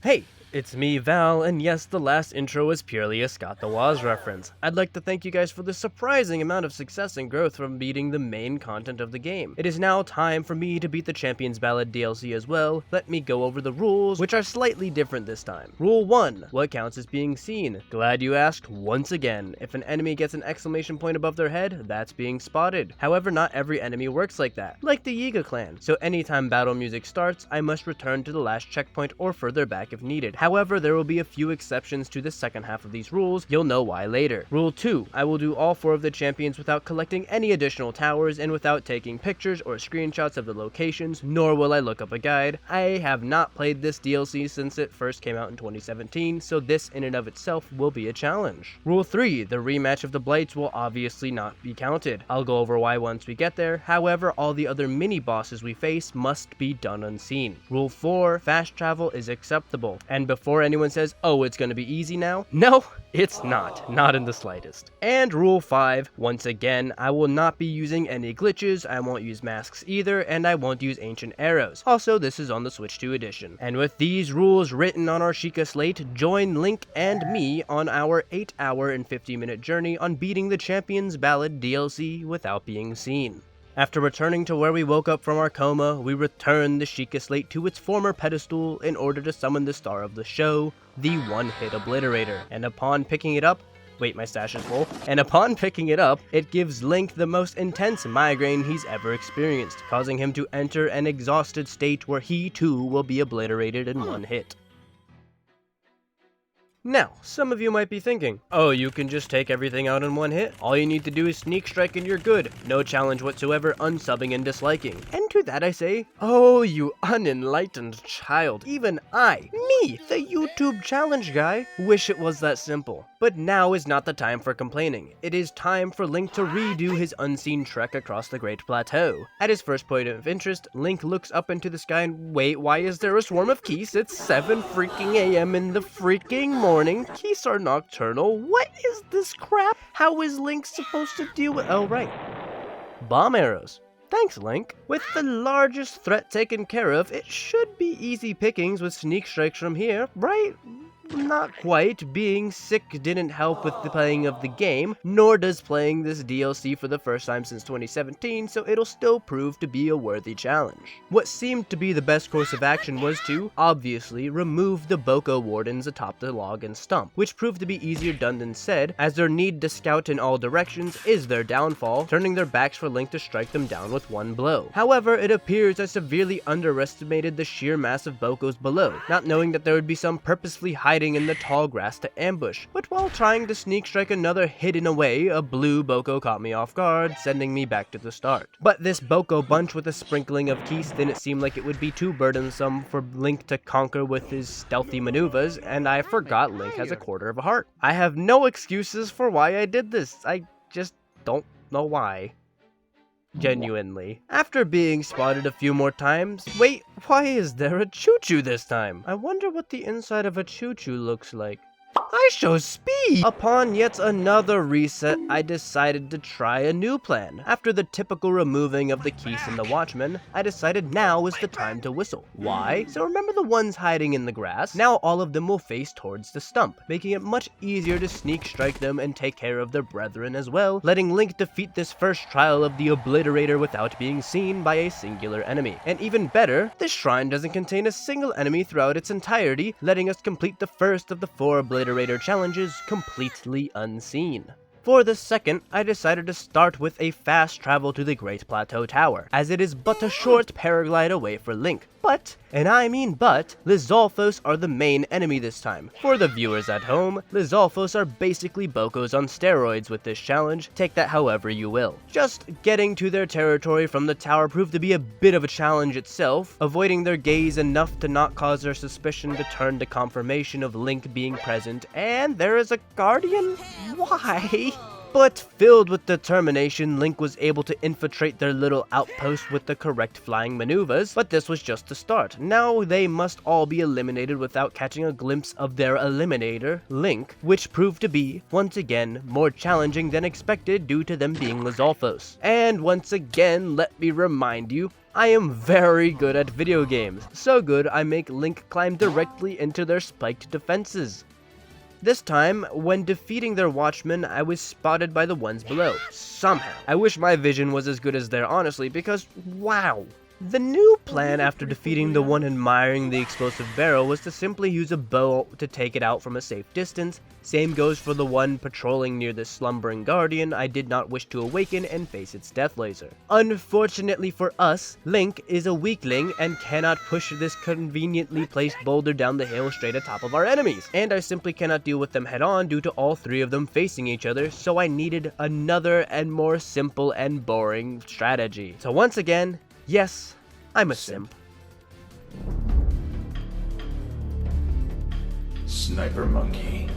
Hey, it's me, Val, and yes, the last intro was purely a Scott the Woz reference. I'd like to thank you guys for the surprising amount of success and growth from beating the main content of the game. It is now time for me to beat the Champions Ballad DLC as well. Let me go over the rules, which are slightly different this time. Rule 1. What counts as being seen? Glad you asked once again. If an enemy gets an exclamation point above their head, that's being spotted. However, not every enemy works like that, like the Yiga clan. So anytime battle music starts, I must return to the last checkpoint or further back if needed. However, there will be a few exceptions to the second half of these rules. You'll know why later. Rule 2. I will do all 4 of the champions without collecting any additional towers and without taking pictures or screenshots of the locations, nor will I look up a guide. I have not played this DLC since it first came out in 2017, so this in and of itself will be a challenge. Rule 3. The rematch of the Blights will obviously not be counted. I'll go over why once we get there. However, all the other mini bosses we face must be done unseen. Rule 4. Fast travel is acceptable. And before anyone says, oh, it's gonna be easy now, no, it's not in the slightest. And rule 5, once again, I will not be using any glitches, I won't use masks either, and I won't use ancient arrows. Also, this is on the Switch 2 edition. And with these rules written on our Sheikah slate, join Link and me on our 8-hour and 50-minute journey on beating the Champions Ballad DLC without being seen. After returning to where we woke up from our coma, we return the Sheikah slate to its former pedestal in order to summon the star of the show, the one-hit Obliterator. And upon picking it up, my stash is full. And upon picking it up, it gives Link the most intense migraine he's ever experienced, causing him to enter an exhausted state where he too will be obliterated in one hit. Now, some of you might be thinking, oh, you can just take everything out in one hit? All you need to do is sneak strike and you're good. No challenge whatsoever, unsubbing and disliking. And to that I say, oh, you unenlightened child. Even I, me, the YouTube challenge guy, wish it was that simple. But now is not the time for complaining. It is time for Link to redo his unseen trek across the Great Plateau. At his first point of interest, Link looks up into the sky and wait, why is there a swarm of geese? It's 7 freaking a.m. in the freaking morning. Geese are nocturnal. What is this crap? How is Link supposed to deal with— oh, right. Bomb arrows. Thanks, Link. With the largest threat taken care of, it should be easy pickings with sneak strikes from here, right? Not quite. Being sick didn't help with the playing of the game, nor does playing this DLC for the first time since 2017, so it'll still prove to be a worthy challenge. What seemed to be the best course of action was to, obviously, remove the Botw wardens atop the log and stump, which proved to be easier done than said, as their need to scout in all directions is their downfall, turning their backs for Link to strike them down with one blow. However, it appears I severely underestimated the sheer mass of Botws below, not knowing that there would be some purposefully hiding in the tall grass to ambush. But while trying to sneak strike another hidden away, a blue Botw caught me off guard, sending me back to the start. But this Botw bunch with a sprinkling of keys didn't seem like it would be too burdensome for Link to conquer with his stealthy maneuvers, and I forgot Link has a quarter of a heart. I have no excuses for why I did this. I just don't know why. Genuinely. After being spotted a few more times, wait, why is there a choo-choo this time? I wonder what the inside of a choo-choo looks like. I show speed! Upon yet another reset, I decided to try a new plan. After the typical removing of the keys and the watchman, I decided now is the time to whistle. Why? So remember the ones hiding in the grass? Now all of them will face towards the stump, making it much easier to sneak strike them and take care of their brethren as well, letting Link defeat this first trial of the Obliterator without being seen by a singular enemy. And even better, this shrine doesn't contain a single enemy throughout its entirety, letting us complete the first of the 4 Obliterator challenges completely unseen. For the second, I decided to start with a fast travel to the Great Plateau Tower, as it is but a short paraglide away for Link. But, and I mean but, Lizalfos are the main enemy this time. For the viewers at home, Lizalfos are basically Bocos on steroids with this challenge, take that however you will. Just getting to their territory from the tower proved to be a bit of a challenge itself, avoiding their gaze enough to not cause their suspicion to turn to confirmation of Link being present, and there is a guardian? Why? But filled with determination, Link was able to infiltrate their little outpost with the correct flying maneuvers, but this was just the start. Now they must all be eliminated without catching a glimpse of their eliminator, Link, which proved to be, once again, more challenging than expected due to them being Lizalfos. And once again, let me remind you, I am very good at video games, so good I make Link climb directly into their spiked defenses. This time, when defeating their watchmen, I was spotted by the ones below, somehow. I wish my vision was as good as theirs, honestly, because wow. The new plan after defeating the one admiring the explosive barrel was to simply use a bow to take it out from a safe distance. Same goes for the one patrolling near the slumbering guardian I did not wish to awaken and face its death laser. Unfortunately for us, Link is a weakling and cannot push this conveniently placed boulder down the hill straight atop of our enemies, and I simply cannot deal with them head on due to all three of them facing each other, so I needed another and more simple and boring strategy. So once again, yes, I'm a simp. Sniper Monkey.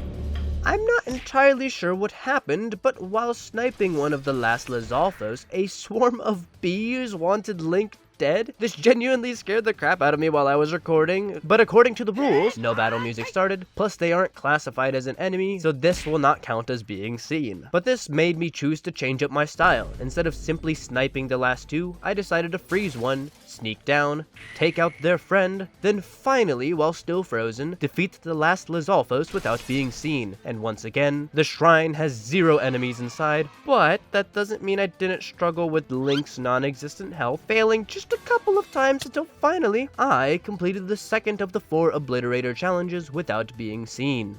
I'm not entirely sure what happened, but while sniping one of the last Lizalfos, a swarm of bees wanted Link dead. This genuinely scared the crap out of me while I was recording, but according to the rules, no battle music started, plus they aren't classified as an enemy, so this will not count as being seen. But this made me choose to change up my style. Instead of simply sniping the last two, I decided to freeze one, sneak down, take out their friend, then finally, while still frozen, defeat the last Lizalfos without being seen. And once again, the shrine has 0 enemies inside, but that doesn't mean I didn't struggle with Link's non-existent health, failing just a couple of times until finally, I completed the second of the 4 Obliterator challenges without being seen.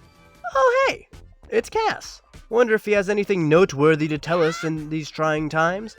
Oh hey, it's Cass. Wonder if he has anything noteworthy to tell us in these trying times?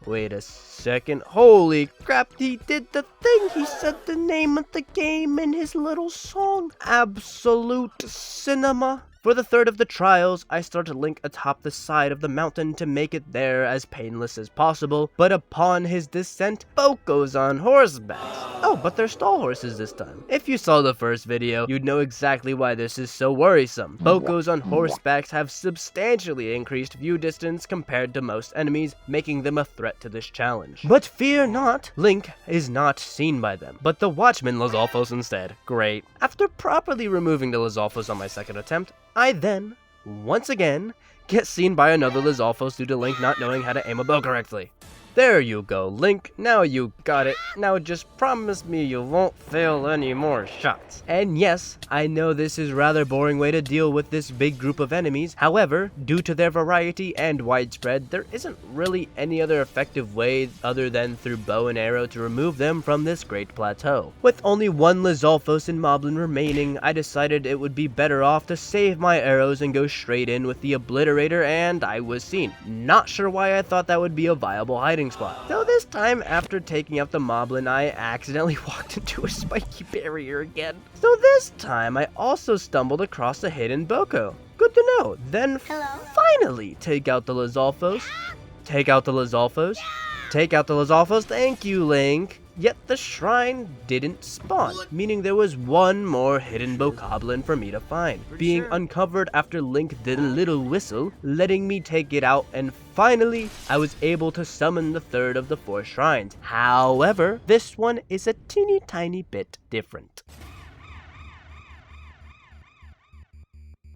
Wait a second, holy crap, he did the thing! He said the name of the game in his little song. Absolute cinema. For the third of the trials, I started Link atop the side of the mountain to make it there as painless as possible, but upon his descent, Botw's on horseback. Oh, but they're stall horses this time. If you saw the first video, you'd know exactly why this is so worrisome. Botw's on horsebacks have substantially increased view distance compared to most enemies, making them a threat to this challenge. But fear not, Link is not seen by them, but the Watchman Lizalfos instead. Great. After properly removing the Lizalfos on my second attempt, I then, once again, get seen by another Lizalfos due to Link not knowing how to aim a bow correctly. There you go, Link. Now you got it. Now just promise me you won't fail any more shots. And yes, I know this is a rather boring way to deal with this big group of enemies. However, due to their variety and widespread, there isn't really any other effective way other than through bow and arrow to remove them from this great plateau. With only one Lizalfos and Moblin remaining, I decided it would be better off to save my arrows and go straight in with the Obliterator, and I was seen. Not sure why I thought that would be a viable hiding spot. Though this time, after taking out the Moblin, I accidentally walked into a spiky barrier again. So this time, I also stumbled across a hidden Botw. Good to know. Then finally, take out the Lizalfos. Take out the Lizalfos. Take out the Lizalfos. Thank you, Link. Yet the shrine didn't spawn, meaning there was one more hidden bokoblin for me to find, being uncovered after Link did a little whistle, letting me take it out, and finally, I was able to summon the third of the 4 shrines. However, this one is a teeny tiny bit different.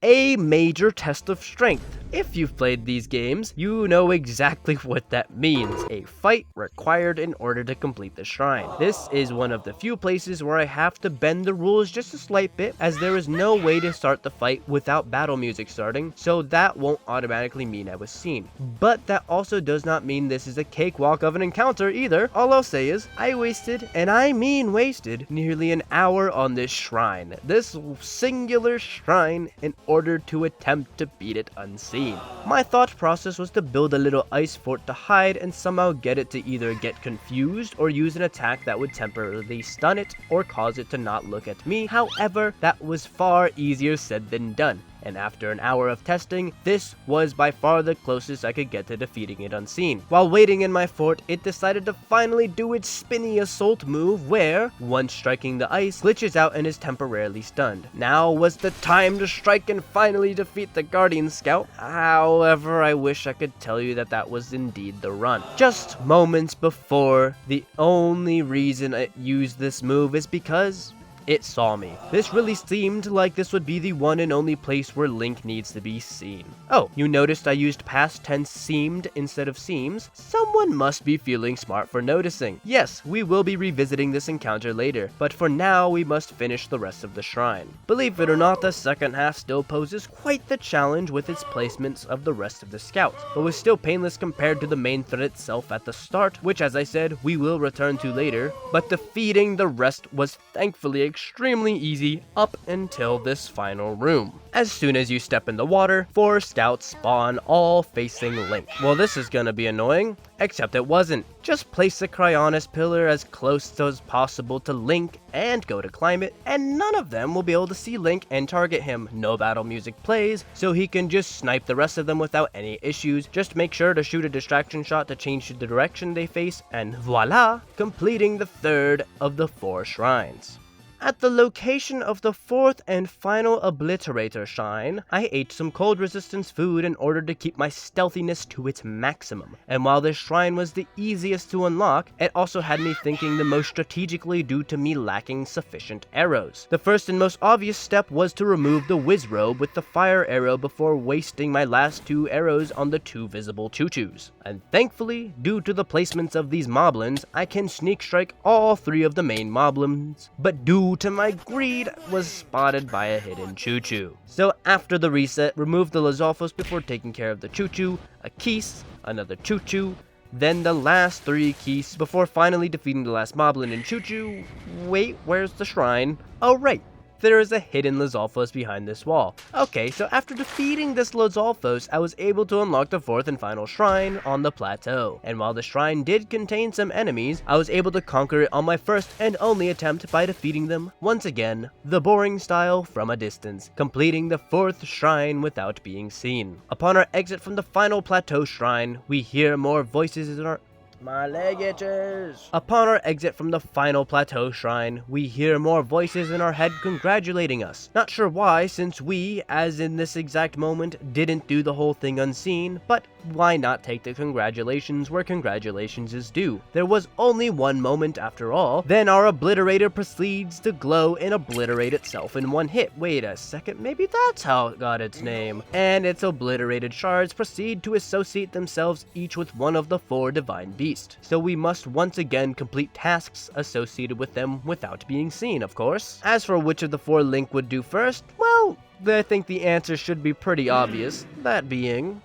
A major test of strength. If you've played these games, you know exactly what that means. A fight required in order to complete the shrine. This is one of the few places where I have to bend the rules just a slight bit, as there is no way to start the fight without battle music starting, so that won't automatically mean I was seen. But that also does not mean this is a cakewalk of an encounter either. All I'll say is, I wasted, and I mean wasted, nearly an hour on this shrine. This singular shrine in order to attempt to beat it unseen. My thought process was to build a little ice fort to hide and somehow get it to either get confused or use an attack that would temporarily stun it or cause it to not look at me. However, that was far easier said than done. And after an hour of testing, this was by far the closest I could get to defeating it unseen. While waiting in my fort, it decided to finally do its spinny assault move where, once striking the ice, glitches out and is temporarily stunned. Now was the time to strike and finally defeat the Guardian Scout. However, I wish I could tell you that that was indeed the run. Just moments before, the only reason I used this move is because it saw me. This really seemed like this would be the one and only place where Link needs to be seen. Oh, you noticed I used past tense seemed instead of seems? Someone must be feeling smart for noticing. Yes, we will be revisiting this encounter later, but for now we must finish the rest of the shrine. Believe it or not, the second half still poses quite the challenge with its placements of the rest of the scouts, but was still painless compared to the main threat itself at the start, which as I said, we will return to later, but defeating the rest was thankfully extremely easy up until this final room. As soon as you step in the water, 4 scouts spawn all facing Link. Well, this is gonna be annoying, except it wasn't. Just place the Cryonis pillar as close as possible to Link and go to climb it, and none of them will be able to see Link and target him. No battle music plays, so he can just snipe the rest of them without any issues. Just make sure to shoot a distraction shot to change the direction they face, and voila, completing the 3rd of the 4 shrines. At the location of the 4th and final Obliterator Shrine, I ate some cold resistance food in order to keep my stealthiness to its maximum. And while this shrine was the easiest to unlock, it also had me thinking the most strategically due to me lacking sufficient arrows. The first and most obvious step was to remove the whiz robe with the fire arrow before wasting my last 2 arrows on the 2 visible choo-choos. And thankfully, due to the placements of these moblins, I can sneak strike all 3 of the main moblins. But due to my greed, was spotted by a hidden choo-choo. So after the reset, remove the Lizalfos before taking care of the choo-choo, a Keese, another choo-choo, then the last 3 Keese before finally defeating the last moblin and choo-choo. Wait, where's the shrine? Oh right, there is a hidden Lizalfos behind this wall. Okay, so after defeating this Lizalfos, I was able to unlock the 4th and final shrine on the plateau. And while the shrine did contain some enemies, I was able to conquer it on my first and only attempt by defeating them, once again, the boring style from a distance, completing the 4th shrine without being seen. Upon our exit from the final plateau shrine, we hear more voices in our... My leg itches! Upon our exit from the final plateau shrine, we hear more voices in our head congratulating us. Not sure why, since we, as in this exact moment, didn't do the whole thing unseen, but why not take the congratulations where congratulations is due? There was only one moment after all. Then our Obliterator proceeds to glow and obliterate itself in one hit. Wait a second, maybe that's how it got its name. And its obliterated shards proceed to associate themselves each with one of the 4 divine beasts. So we must once again complete tasks associated with them without being seen, of course. As for which of the 4 Link would do first, well, I think the answer should be pretty obvious, that being...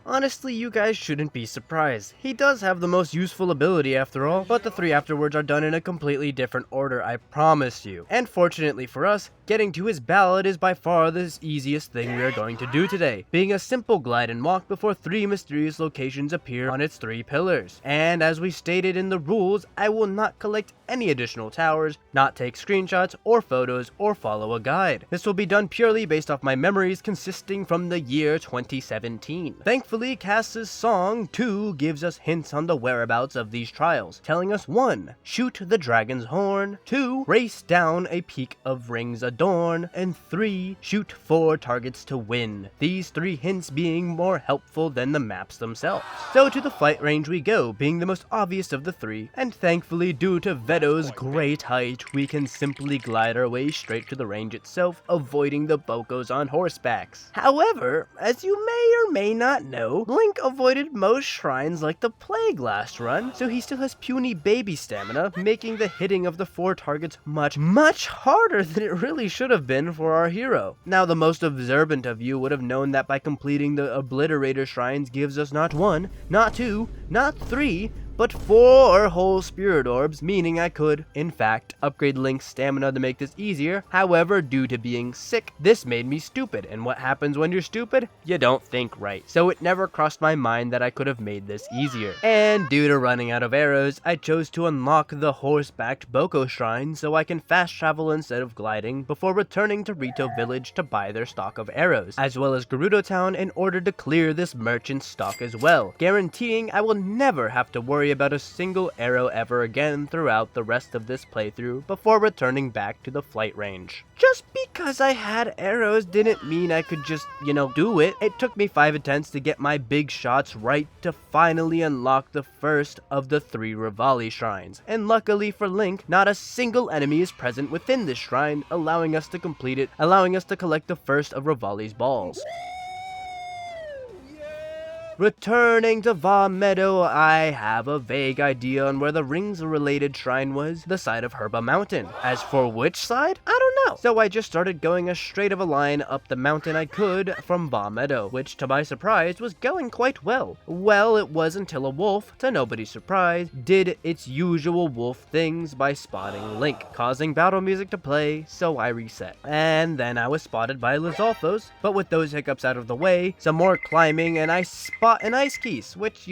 Honestly, you guys shouldn't be surprised. He does have the most useful ability after all, but the 3 afterwards are done in a completely different order, I promise you. And fortunately for us, getting to his ballad is by far the easiest thing we are going to do today, being a simple glide and walk before 3 mysterious locations appear on its 3 pillars. And as we stated in the rules, I will not collect any additional towers, not take screenshots or photos, or follow a guide. This will be done purely based off my memories consisting from the year 2017. Thankfully, Cass's song 2 gives us hints on the whereabouts of these trials, telling us 1. Shoot the dragon's horn, 2. Race down a peak of rings adorn, and 3. Shoot 4 targets to win. These 3 hints being more helpful than the maps themselves. So to the fight range we go, being the most obvious of the 3, and thankfully due to Vetto's great height, we can simply glide our way straight to the range itself, avoiding the Bokos on horsebacks. However, as you may or may not know, Link avoided most shrines like the Plague last run, so he still has puny baby stamina, making the hitting of the 4 targets much harder than it really should have been for our hero. Now, the most observant of you would have known that by completing the Obliterator shrines gives us not 1, not 2, not 3, but 4 whole spirit orbs, meaning I could, in fact, upgrade Link's stamina to make this easier. However, due to being sick, this made me stupid, and what happens when you're stupid? You don't think right. So it never crossed my mind that I could have made this easier. And due to running out of arrows, I chose to unlock the horse-backed Boko shrine so I can fast travel instead of gliding before returning to Rito village to buy their stock of arrows, as well as Gerudo town in order to clear this merchant's stock as well, guaranteeing I will never have to worry about a single arrow ever again throughout the rest of this playthrough before returning back to the flight range. Just because I had arrows didn't mean I could just, do it. It took me 5 attempts to get my big shots right to finally unlock the first of the 3 Rivali shrines. And luckily for Link, not a single enemy is present within this shrine, allowing us to complete it, allowing us to collect the first of Rivali's balls. Returning to Va Meadow, I have a vague idea on where the rings-related shrine was, the side of Herba Mountain. As for which side? I don't know. So I just started going as straight of a line up the mountain I could from Va Meadow, which to my surprise was going quite well. Well, it was until a wolf, to nobody's surprise, did its usual wolf things by spotting Link, causing battle music to play, so I reset. And then I was spotted by Lizalfos, but with those hiccups out of the way, some more climbing, and I spot an ice keys, which,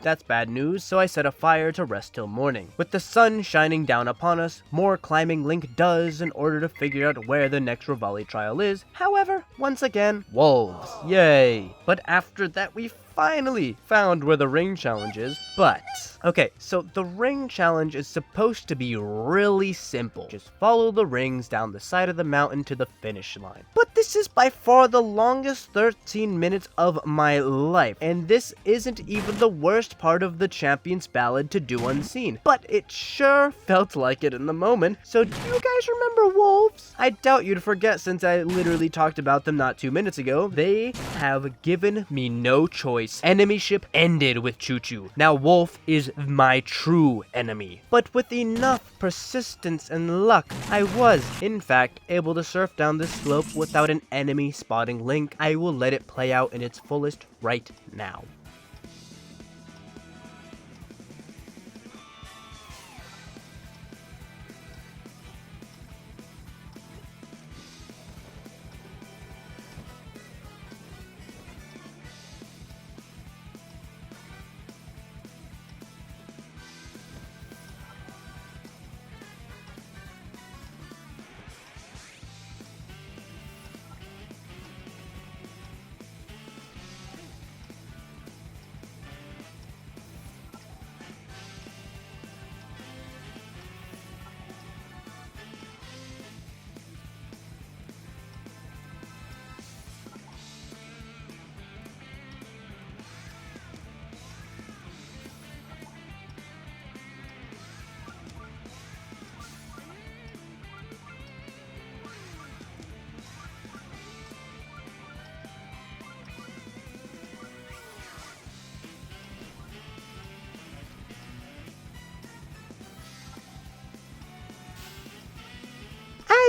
that's bad news, so I set a fire to rest till morning. With the sun shining down upon us, more climbing Link does in order to figure out where the next Rivali trial is. However, once again, wolves. Yay! But after that, we finally found where the ring challenge is, but... Okay, so the ring challenge is supposed to be really simple. Just follow the rings down the side of the mountain to the finish line. But this is by far the longest 13 minutes of my life, and this isn't even the worst part of the Champions Ballad to do unseen. But it sure felt like it in the moment, so do you guys remember wolves? I doubt you'd forget since I literally talked about them not 2 minutes ago. They have given me no choice. Enemyship ended with Choo Choo. Now Wolf is my true enemy. But with enough persistence and luck, I was, in fact, able to surf down this slope without an enemy spotting Link. I will let it play out in its fullest right now.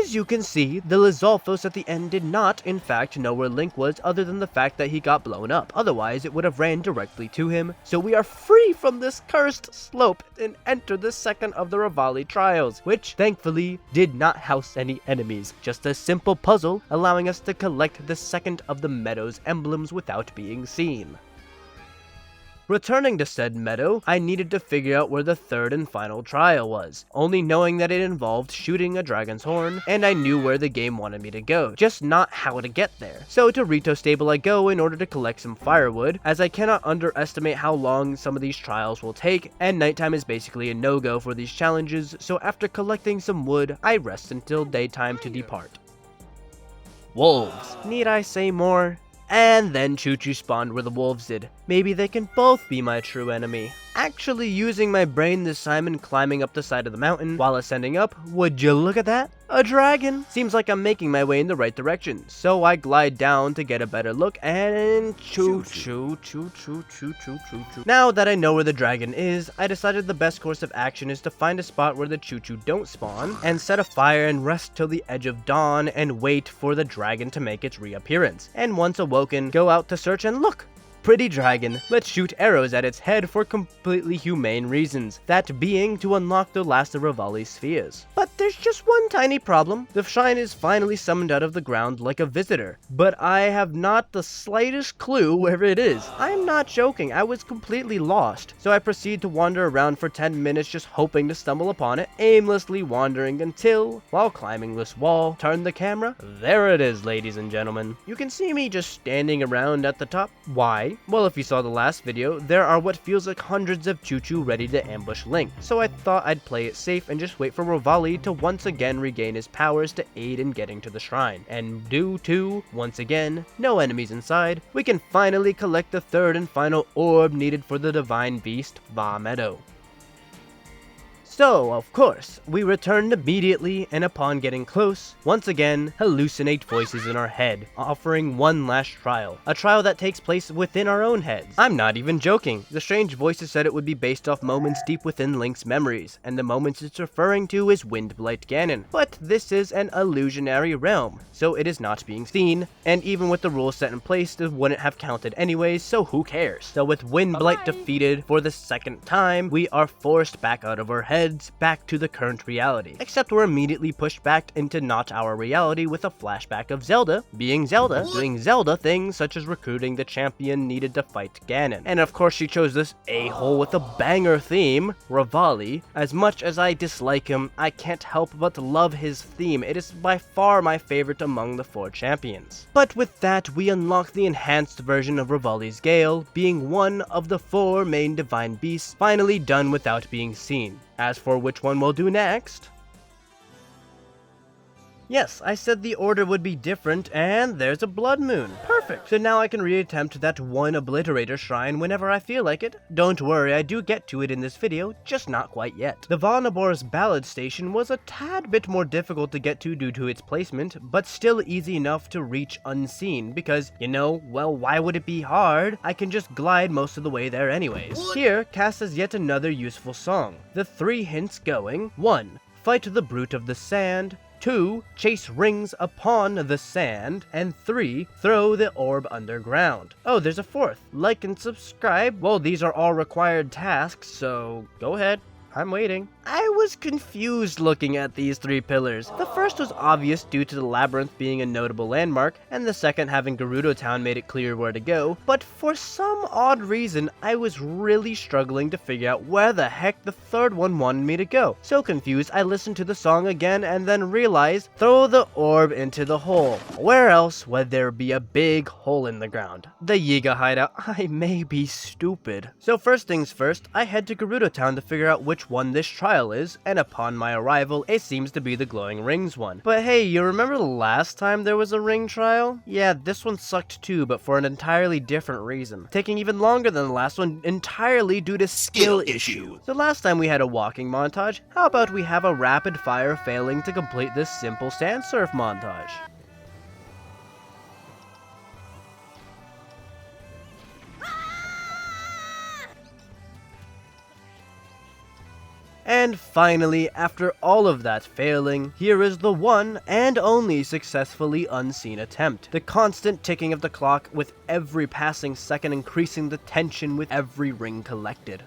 As you can see, the Lizalfos at the end did not, in fact, know where Link was other than the fact that he got blown up. Otherwise, it would have ran directly to him. So we are free from this cursed slope and enter the second of the Rivali trials, which, thankfully, did not house any enemies. Just a simple puzzle, allowing us to collect the second of the meadow's emblems without being seen. Returning to said meadow, I needed to figure out where the third and final trial was, only knowing that it involved shooting a dragon's horn, and I knew where the game wanted me to go, just not how to get there. So to Rito Stable I go in order to collect some firewood, as I cannot underestimate how long some of these trials will take, and nighttime is basically a no-go for these challenges, so after collecting some wood, I rest until daytime to depart. Wolves. Need I say more? And then Choo Choo spawned where the wolves did. Maybe they can both be my true enemy. Actually using my brain this time and climbing up the side of the mountain while ascending up, would you look at that? A dragon! Seems like I'm making my way in the right direction, so I glide down to get a better look and choo choo choo choo choo choo choo choo. Now that I know where the dragon is, I decided the best course of action is to find a spot where the choo choo don't spawn and set a fire and rest till the edge of dawn and wait for the dragon to make its reappearance. And once awoken, go out to search and look! Pretty dragon. Let's shoot arrows at its head for completely humane reasons, that being to unlock the last of Rivali's spheres. But there's There's just one tiny problem. The shrine is finally summoned out of the ground like a visitor, but I have not the slightest clue where it is. I'm not joking, I was completely lost. So I proceed to wander around for 10 minutes just hoping to stumble upon it, aimlessly wandering until, while climbing this wall, turn the camera. There it is, ladies and gentlemen. You can see me just standing around at the top. Why? Well, if you saw the last video, there are what feels like hundreds of choo-choo ready to ambush Link. So I thought I'd play it safe and just wait for Revali to once again regain his powers to aid in getting to the shrine. And due to, once again, no enemies inside, we can finally collect the third and final orb needed for the divine beast, Botw. So, of course, we returned immediately, and upon getting close, once again, hallucinate voices in our head, offering one last trial. A trial that takes place within our own heads. I'm not even joking. The strange voices said it would be based off moments deep within Link's memories, and the moments it's referring to is Windblight Ganon. But this is an illusionary realm, so it is not being seen, and even with the rules set in place, it wouldn't have counted anyways, so who cares? So with Windblight defeated for the second time, we are forced back out of our heads, back to the current reality. Except we're immediately pushed back into not our reality with a flashback of Zelda being Zelda, doing Zelda things such as recruiting the champion needed to fight Ganon. And of course she chose this a-hole with a banger theme, Revali. As much as I dislike him, I can't help but love his theme. It is by far my favorite among the 4 champions. But with that, we unlock the enhanced version of Revali's Gale, being one of the 4 main divine beasts, finally done without being seen. As for which one we'll do next... Yes, I said the order would be different, and there's a blood moon. Perfect. So now I can reattempt that one Obliterator shrine whenever I feel like it. Don't worry, I do get to it in this video, just not quite yet. The Champions Ballad station was a tad bit more difficult to get to due to its placement, but still easy enough to reach unseen, because, you know, well, why would it be hard? I can just glide most of the way there anyways. Here, Cass has yet another useful song. The 3 hints going: 1. Fight the Brute of the Sand. 2. Chase rings upon the sand. And 3. Throw the orb underground. Oh, there's a 4th. Like and subscribe. Well, these are all required tasks, so go ahead. I'm waiting. I was confused looking at these 3 pillars. The first was obvious due to the labyrinth being a notable landmark, and the second having Gerudo Town made it clear where to go, but for some odd reason, I was really struggling to figure out where the heck the third one wanted me to go. So confused, I listened to the song again and then realized, throw the orb into the hole. Where else would there be a big hole in the ground? The Yiga hideout. I may be stupid. So first things first, I head to Gerudo Town to figure out which one this trial is, and upon my arrival, it seems to be the glowing rings one. But hey, you remember the last time there was a ring trial? Yeah, this one sucked too, but for an entirely different reason. Taking even longer than the last one, entirely due to skill issue. So last time we had a walking montage, how about we have a rapid fire failing to complete this simple sand surf montage? And finally, after all of that failing, here is the one and only successfully unseen attempt. The constant ticking of the clock with every passing second increasing the tension with every ring collected.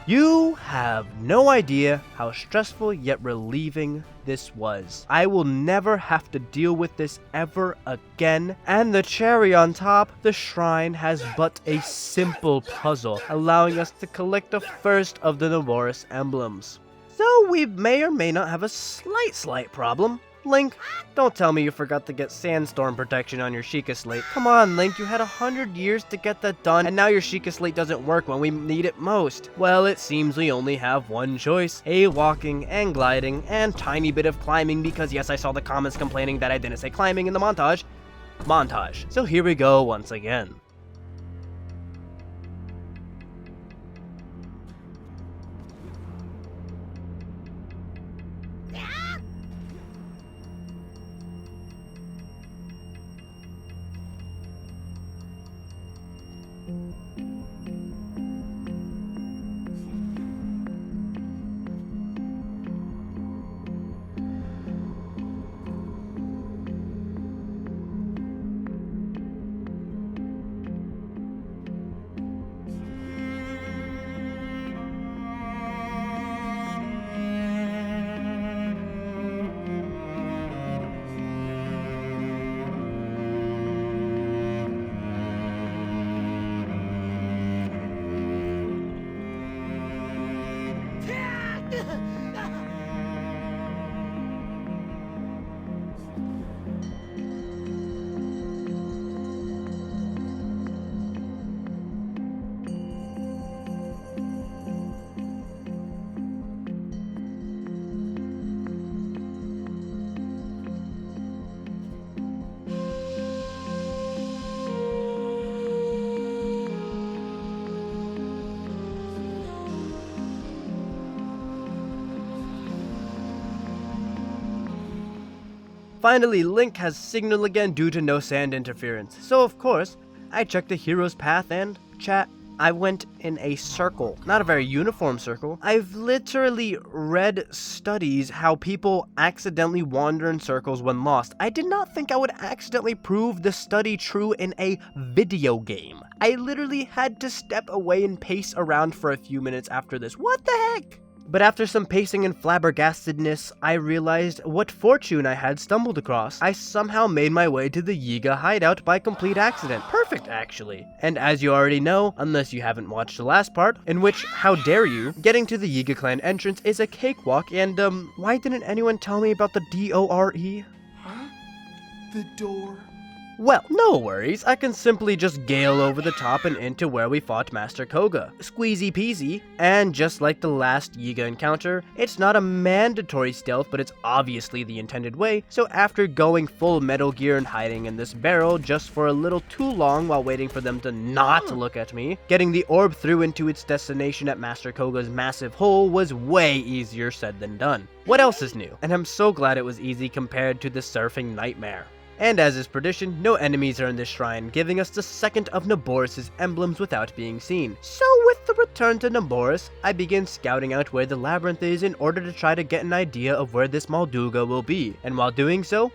You have no idea how stressful yet relieving this was. I will never have to deal with this ever again. And the cherry on top, the shrine has but a simple puzzle, allowing us to collect the first of the Naboris emblems. So we may or may not have a slight problem. Link, don't tell me you forgot to get sandstorm protection on your Sheikah slate. Come on, Link, you had 100 years to get that done, and now your Sheikah slate doesn't work when we need it most. Well, it seems we only have one choice. A walking and gliding and tiny bit of climbing, because yes, I saw the comments complaining that I didn't say climbing in the montage. So here we go once again. Finally, Link has signal again due to no sand interference. So of course, I checked the hero's path and, chat, I went in a circle. Not a very uniform circle. I've literally read studies how people accidentally wander in circles when lost. I did not think I would accidentally prove the study true in a video game. I literally had to step away and pace around for a few minutes after this. What the heck? But after some pacing and flabbergastedness, I realized what fortune I had stumbled across. I somehow made my way to the Yiga hideout by complete accident. Perfect, actually. And as you already know, unless you haven't watched the last part, in which, how dare you, getting to the Yiga clan entrance is a cakewalk, and why didn't anyone tell me about the D-O-R-E? Huh? The door? Well, no worries, I can simply just gale over the top and into where we fought Master Koga. Squeezy peasy, and just like the last Yiga encounter, it's not a mandatory stealth, but it's obviously the intended way, so after going full Metal Gear and hiding in this barrel just for a little too long while waiting for them to not look at me, getting the orb through into its destination at Master Koga's massive hole was way easier said than done. What else is new? And I'm so glad it was easy compared to the surfing nightmare. And as is tradition, no enemies are in this shrine, giving us the second of Naboris' emblems without being seen. So with the return to Naboris, I begin scouting out where the labyrinth is in order to try to get an idea of where this Molduga will be. And while doing so,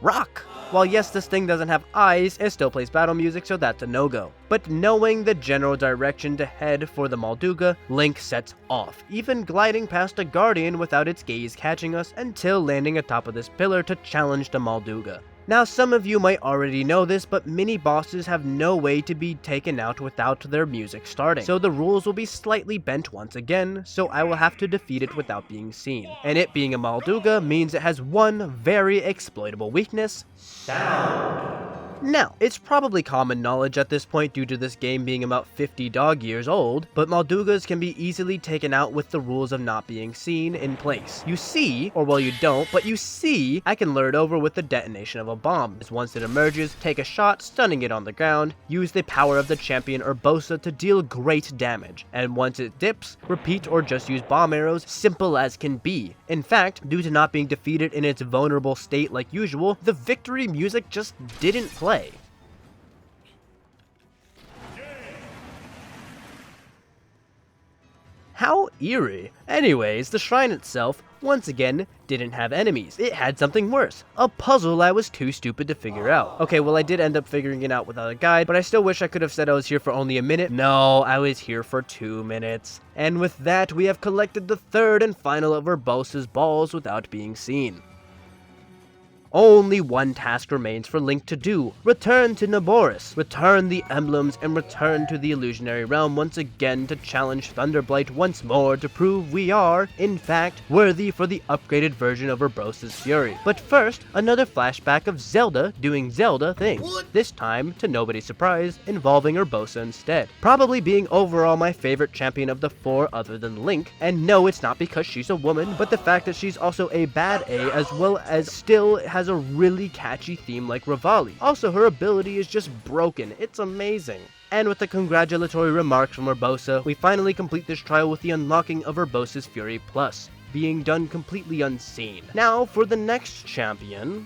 rock! While yes, this thing doesn't have eyes, it still plays battle music, so that's a no-go. But knowing the general direction to head for the Molduga, Link sets off, even gliding past a guardian without its gaze catching us until landing atop of this pillar to challenge the Molduga. Now, some of you might already know this, but mini-bosses have no way to be taken out without their music starting. So the rules will be slightly bent once again, so I will have to defeat it without being seen. And it being a Molduga means it has one very exploitable weakness: sound. Now, it's probably common knowledge at this point due to this game being about 50 dog years old, but Moldugas can be easily taken out with the rules of not being seen in place. You see, or well you don't, but you see, I can lure it over with the detonation of a bomb. Once it emerges, take a shot, stunning it on the ground, use the power of the champion Urbosa to deal great damage, and once it dips, repeat or just use bomb arrows, simple as can be. In fact, due to not being defeated in its vulnerable state like usual, the victory music just didn't play. How eerie. Anyways, the shrine itself, once again, didn't have enemies. It had something worse. A puzzle I was too stupid to figure out. Okay, well I did end up figuring it out without a guide, but I still wish I could have said I was here for only a minute. No, I was here for 2 minutes. And with that, we have collected the third and final of Urbosa's balls without being seen. Only one task remains for Link to do. Return to Naboris, return the emblems, and return to the illusionary realm once again to challenge Thunderblight once more to prove we are, in fact, worthy for the upgraded version of Urbosa's Fury. But first, another flashback of Zelda doing Zelda things. This time, to nobody's surprise, involving Urbosa instead. Probably being overall my favorite champion of the 4 other than Link, and no, it's not because she's a woman, but the fact that she's also a bad A as well as still has a really catchy theme like Rivali. Also, her ability is just broken. It's amazing. And with the congratulatory remarks from Urbosa, we finally complete this trial with the unlocking of Urbosa's Fury Plus, being done completely unseen. Now, for the next champion...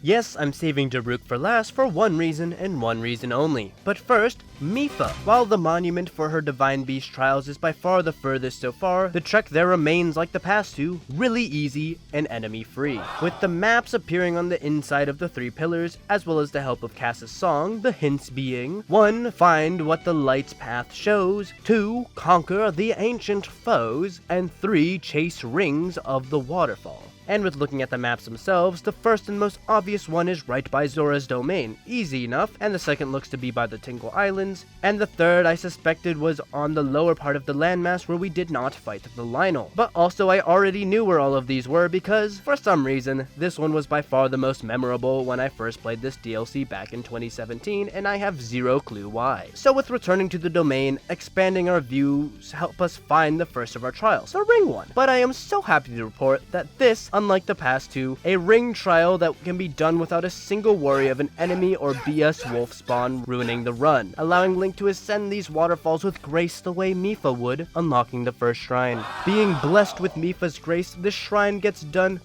Yes, I'm saving Daruk for last for one reason and one reason only. But first, Mipha. While the monument for her Divine Beast trials is by far the furthest so far, the trek there remains like the past two, really easy and enemy-free. With the maps appearing on the inside of the 3 pillars, as well as the help of Cass's song, the hints being 1. Find what the light's path shows, 2. Conquer the ancient foes, and 3. Chase rings of the waterfall. And with looking at the maps themselves, the first and most obvious one is right by Zora's domain, easy enough, and the second looks to be by the Tingle Islands, and the third I suspected was on the lower part of the landmass where we did not fight the Lynel. But also I already knew where all of these were because, for some reason, this one was by far the most memorable when I first played this DLC back in 2017, and I have zero clue why. So with returning to the domain, expanding our views help us find the first of our trials, the ring one. But I am so happy to report that this, unlike the past two, a ring trial that can be done without a single worry of an enemy or BS wolf spawn ruining the run, allowing Link to ascend these waterfalls with grace the way Mipha would, unlocking the first shrine. Being blessed with Mipha's grace, this shrine gets done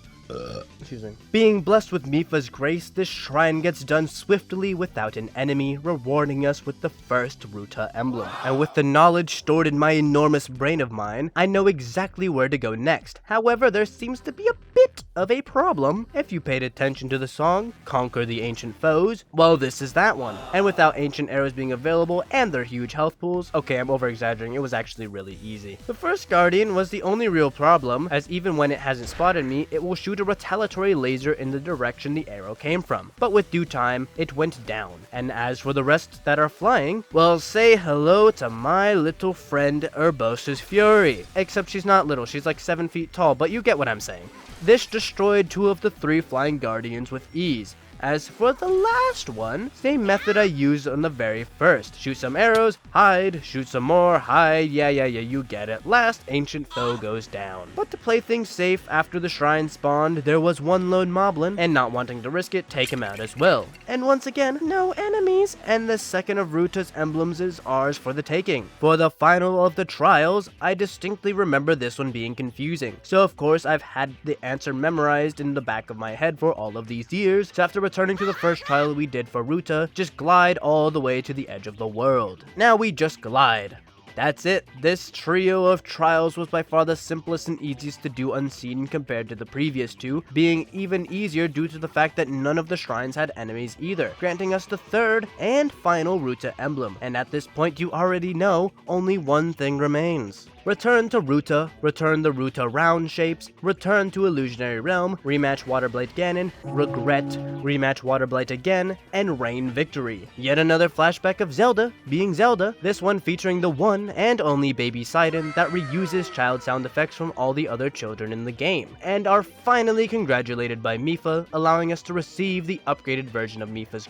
Being blessed with Mipha's grace, this shrine gets done swiftly without an enemy, rewarding us with the first Ruta emblem. And with the knowledge stored in my enormous brain of mine, I know exactly where to go next. However, there seems to be a bit of a problem. If you paid attention to the song, Conquer the Ancient Foes, well, this is that one. And without ancient arrows being available and their huge health pools, okay, I'm over-exaggerating, it was actually really easy. The first Guardian was the only real problem, as even when it hasn't spotted me, it will shoot a retaliatory laser in the direction the arrow came from. But with due time, it went down. And as for the rest that are flying, well, say hello to my little friend Urbosa's Fury. Except she's not little, she's like 7 feet tall, but you get what I'm saying. This destroyed 2 of the 3 flying guardians with ease. As for the last one, same method I used on the very first. Shoot some arrows, hide, shoot some more, hide, yeah, you get it. Last ancient foe goes down. But to play things safe, after the shrine spawned, there was one lone moblin, and not wanting to risk it, take him out as well. And once again, no enemies, and the second of Ruta's emblems is ours for the taking. For the final of the trials, I distinctly remember this one being confusing. So of course, I've had the answer memorized in the back of my head for all of these years, so after returning to the first trial we did for Ruta, just glide all the way to the edge of the world. Now we just glide. That's it. This trio of trials was by far the simplest and easiest to do unseen compared to the previous 2, being even easier due to the fact that none of the shrines had enemies either, granting us the third and final Ruta emblem. And at this point you already know, only one thing remains. Return to Ruta, return the Ruta round shapes, return to Illusionary Realm, rematch Waterblight Ganon, regret, rematch Waterblight again, and reign victory. Yet another flashback of Zelda being Zelda, this one featuring the one and only Baby Sidon that reuses child sound effects from all the other children in the game, and are finally congratulated by Mipha, allowing us to receive the upgraded version of Mipha's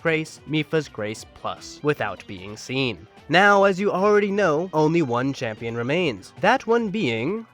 Grace Plus, without being seen. Now, as you already know, only one champion remains. That one being...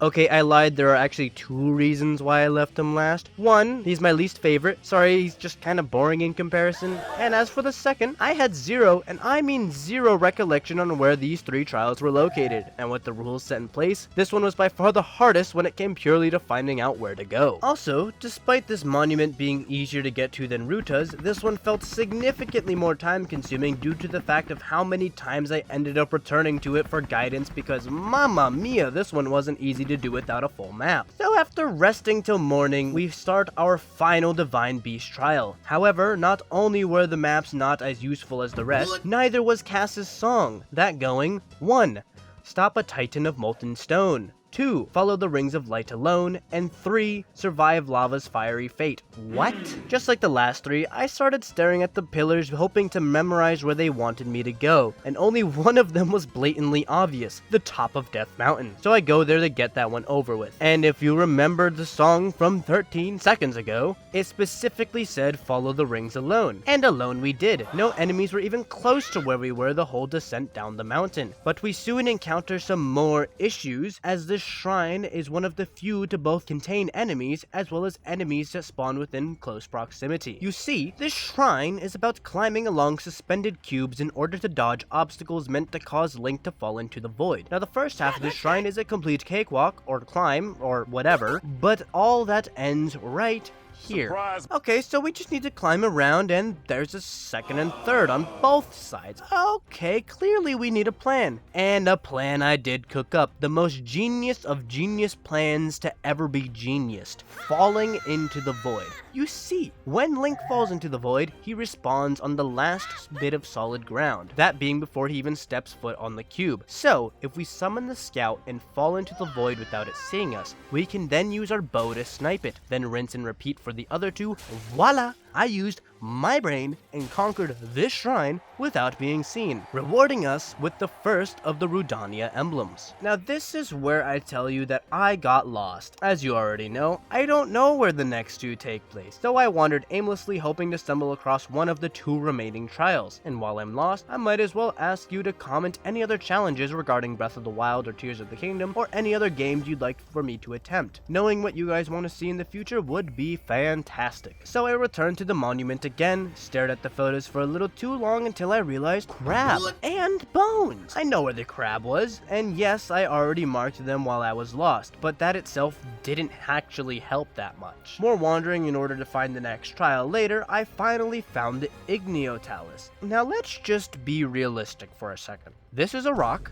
Okay, I lied. There are actually 2 reasons why I left him last. 1, he's my least favorite. Sorry, he's just kind of boring in comparison. And as for the second, I had 0, and I mean 0 recollection on where these 3 trials were located. And with the rules set in place, this one was by far the hardest when it came purely to finding out where to go. Also, despite this monument being easier to get to than Ruta's, this one felt significantly more time consuming due to the fact of how many times I ended up returning to it for guidance because mamma mia, this one wasn't easy to do without a full map. So after resting till morning, we start our final Divine Beast trial. However, not only were the maps not as useful as the rest, neither was Cass's song. That going, 1. Stop a Titan of Molten Stone. 2. Follow the Rings of Light alone. And 3. Survive lava's fiery fate. What? Just like the last 3, I started staring at the pillars hoping to memorize where they wanted me to go, and only one of them was blatantly obvious, the top of Death Mountain. So I go there to get that one over with. And if you remember the song from 13 seconds ago, it specifically said follow the rings alone. And alone we did. No enemies were even close to where we were the whole descent down the mountain. But we soon encounter some more issues, as this shrine is one of the few to both contain enemies as well as enemies that spawn within close proximity. You see, this shrine is about climbing along suspended cubes in order to dodge obstacles meant to cause Link to fall into the void. Now the first half of this shrine is a complete cakewalk, or climb, or whatever, but all that ends right here. Surprise. Okay, so we just need to climb around, and there's a second and third on both sides. Okay, clearly we need a plan. And a plan I did cook up. The most genius of genius plans to ever be geniused. Falling into the void. You see, when Link falls into the void, he respawns on the last bit of solid ground. That being before he even steps foot on the cube. So, if we summon the scout and fall into the void without it seeing us, we can then use our bow to snipe it, then rinse and repeat for the other 2. Voila! I used my brain and conquered this shrine without being seen, rewarding us with the first of the Rudania emblems. Now this is where I tell you that I got lost. As you already know, I don't know where the next 2 take place, so I wandered aimlessly hoping to stumble across one of the 2 remaining trials. And while I'm lost, I might as well ask you to comment any other challenges regarding Breath of the Wild or Tears of the Kingdom, or any other games you'd like for me to attempt. Knowing what you guys want to see in the future would be fantastic. So I returned to the monument again, stared at the photos for a little too long until I realized crab and bones. I know where the crab was, and yes, I already marked them while I was lost, but that itself didn't actually help that much. More wandering in order to find the next trial later, I finally found the Igneo Talus. Now let's just be realistic for a second. This is a rock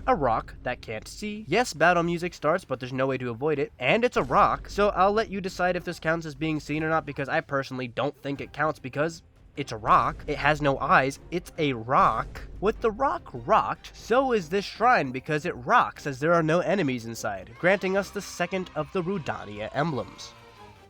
that can't see. Yes, battle music starts, but there's no way to avoid it, and it's a rock, so I'll let you decide if this counts as being seen or not, because I personally don't think it counts because it's a rock, it has no eyes, it's a rock. With the rock rocked, so is this shrine because it rocks as there are no enemies inside, granting us the second of the Rudania emblems.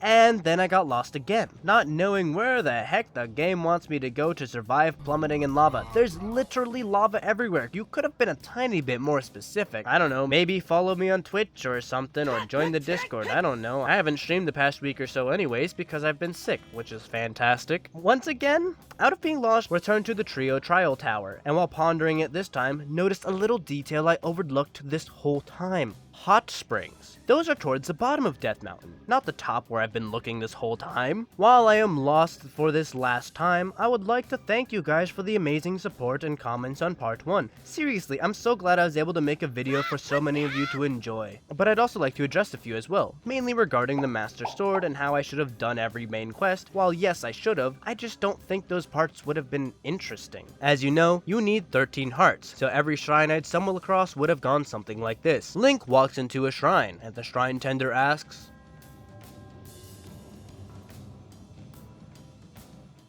And then I got lost again, not knowing where the heck the game wants me to go to survive plummeting in lava. There's literally lava everywhere. You could have been a tiny bit more specific. I don't know, maybe follow me on Twitch or something, or join the Discord. I don't know. I haven't streamed the past week or so anyways because I've been sick, which is fantastic. Once again, out of being lost, returned to the Trio Trial Tower, and while pondering it this time, noticed a little detail I overlooked this whole time. Hot springs. Those are towards the bottom of Death Mountain, not the top where I've been looking this whole time. While I am lost for this last time, I would like to thank you guys for the amazing support and comments on part 1. Seriously, I'm so glad I was able to make a video for so many of you to enjoy. But I'd also like to address a few as well, mainly regarding the Master Sword and how I should have done every main quest. While yes, I should have, I just don't think those parts would have been interesting. As you know, you need 13 hearts, so every shrine I'd stumble across would have gone something like this. Link walks into a shrine, and the shrine tender asks,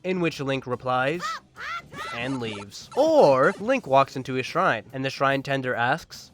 in which Link replies, and leaves. Or, Link walks into a shrine, and the shrine tender asks,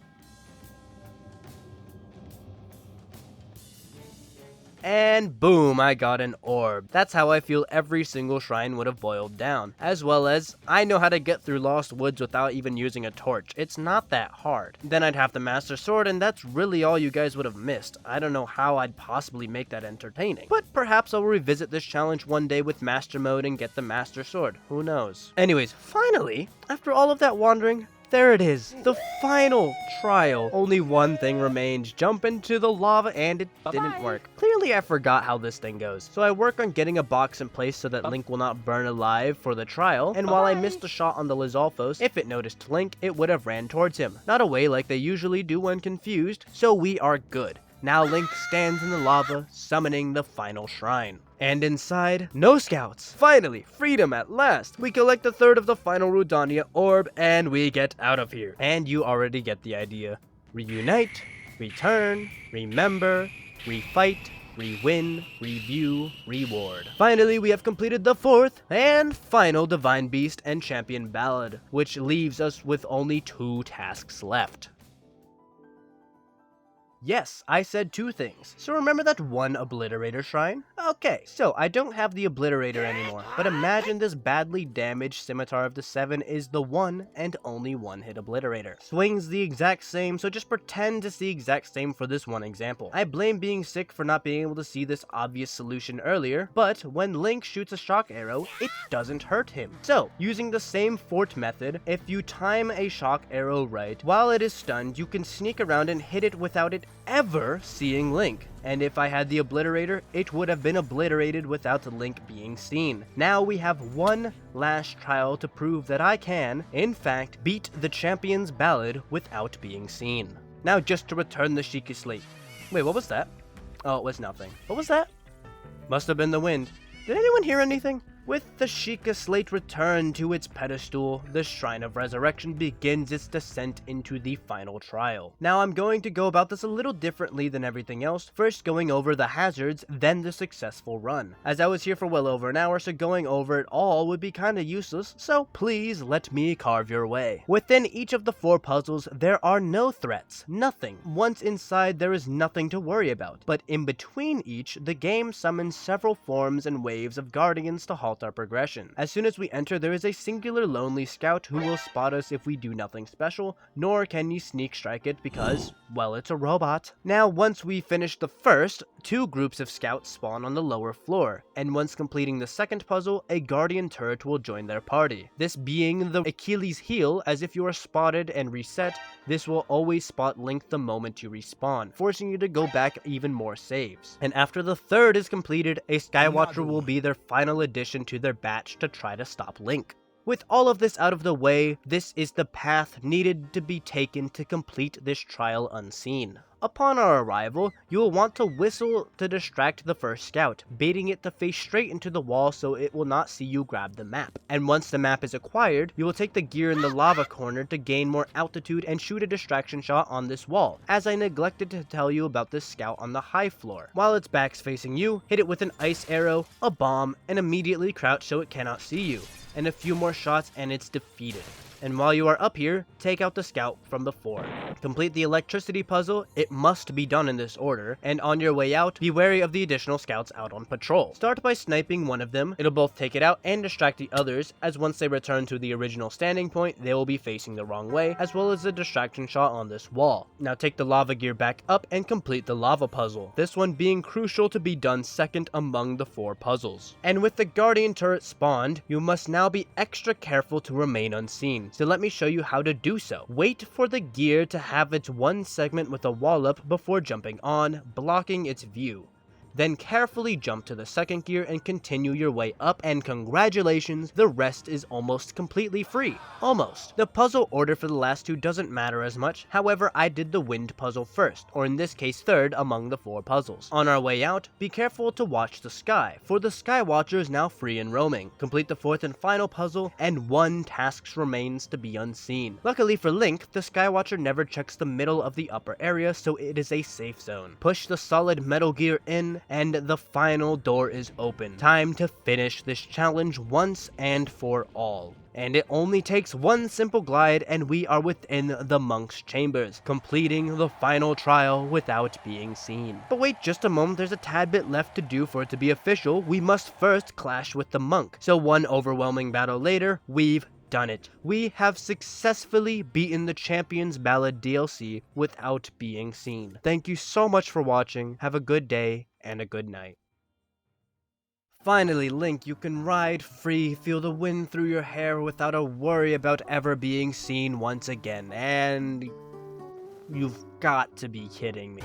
and boom, I got an orb. That's how I feel every single shrine would have boiled down. As well as, I know how to get through Lost Woods without even using a torch. It's not that hard. Then I'd have the Master Sword, and that's really all you guys would have missed. I don't know how I'd possibly make that entertaining. But perhaps I'll revisit this challenge one day with Master Mode and get the Master Sword. Who knows? Anyways, finally, after all of that wandering, There it is, the final trial. Only one thing remained, jump into the lava, and it didn't work. Clearly I forgot how this thing goes. So I work on getting a box in place so that Link will not burn alive for the trial, and while I missed a shot on the Lizalfos, if it noticed Link, it would have ran towards him. Not away like they usually do when confused, so we are good. Now Link stands in the lava, summoning the final shrine. And inside, no scouts. Finally, freedom at last. We collect a third of the final Rudania orb, and we get out of here. And you already get the idea. Reunite, return, remember, refight, re-win, review, reward. Finally, we have completed the fourth and final Divine Beast and Champion Ballad, which leaves us with only 2 tasks left. Yes, I said 2 things. So remember that one Obliterator shrine? Okay, so I don't have the Obliterator anymore, but imagine this badly damaged Scimitar of the 7 is the one and only one-hit Obliterator. Swings the exact same, so just pretend it's the exact same for this one example. I blame being sick for not being able to see this obvious solution earlier, but when Link shoots a shock arrow, it doesn't hurt him. So, using the same fort method, if you time a shock arrow right, while it is stunned, you can sneak around and hit it without it ever seeing Link. And if I had the Obliterator, it would have been obliterated without Link being seen. Now we have one last trial to prove that I can, in fact, beat the Champions Ballad without being seen. Now just to return the Sheikah Slate. Wait, what was that? Oh, it was nothing. What was that? Must have been the wind. Did anyone hear anything? With the Sheikah Slate returned to its pedestal, the Shrine of Resurrection begins its descent into the final trial. Now I'm going to go about this a little differently than everything else, first going over the hazards, then the successful run. As I was here for well over an hour, so going over it all would be kinda useless, so please let me carve your way. Within each of the 4 puzzles, there are no threats, nothing. Once inside, there is nothing to worry about, but in between each, the game summons several forms and waves of guardians to halt our progression. As soon as we enter, there is a singular lonely scout who will spot us if we do nothing special, nor can you sneak strike it because, well, it's a robot. Now, once we finish the first, 2 groups of scouts spawn on the lower floor, and once completing the second puzzle, a guardian turret will join their party. This being the Achilles heel, as if you are spotted and reset, this will always spot Link the moment you respawn, forcing you to go back even more saves. And after the third is completed, a Skywatcher will be their final addition to their batch to try to stop Link. With all of this out of the way, this is the path needed to be taken to complete this trial unseen. Upon our arrival, you will want to whistle to distract the first scout, baiting it to face straight into the wall so it will not see you grab the map. And once the map is acquired, you will take the gear in the lava corner to gain more altitude and shoot a distraction shot on this wall, as I neglected to tell you about this scout on the high floor. While its back's facing you, hit it with an ice arrow, a bomb, and immediately crouch so it cannot see you. And a few more shots and it's defeated. And while you are up here, take out the scout from the 4. Complete the electricity puzzle, it must be done in this order, and on your way out, be wary of the additional scouts out on patrol. Start by sniping one of them, it'll both take it out and distract the others, as once they return to the original standing point, they will be facing the wrong way, as well as a distraction shot on this wall. Now take the lava gear back up and complete the lava puzzle, this one being crucial to be done second among the 4 puzzles. And with the guardian turret spawned, you must now be extra careful to remain unseen. So let me show you how to do so. Wait for the gear to have its one segment with a wall up before jumping on, blocking its view. Then carefully jump to the second gear and continue your way up, and congratulations, the rest is almost completely free. Almost. The puzzle order for the last 2 doesn't matter as much, however I did the wind puzzle first, or in this case third among the 4 puzzles. On our way out, be careful to watch the sky, for the Skywatcher is now free and roaming. Complete the 4th and final puzzle, and 1 task remains to be unseen. Luckily for Link, the Skywatcher never checks the middle of the upper area, so it is a safe zone. Push the solid metal gear in, and the final door is open. Time to finish this challenge once and for all. And it only takes 1 simple glide and we are within the monk's chambers, completing the final trial without being seen. But wait just a moment, there's a tad bit left to do for it to be official. We must first clash with the monk. So 1 overwhelming battle later, we've done it. We have successfully beaten the Champions Ballad DLC without being seen. Thank you so much for watching. Have a good day and a good night. Finally, Link, you can ride free, feel the wind through your hair without a worry about ever being seen once again. And you've got to be kidding me.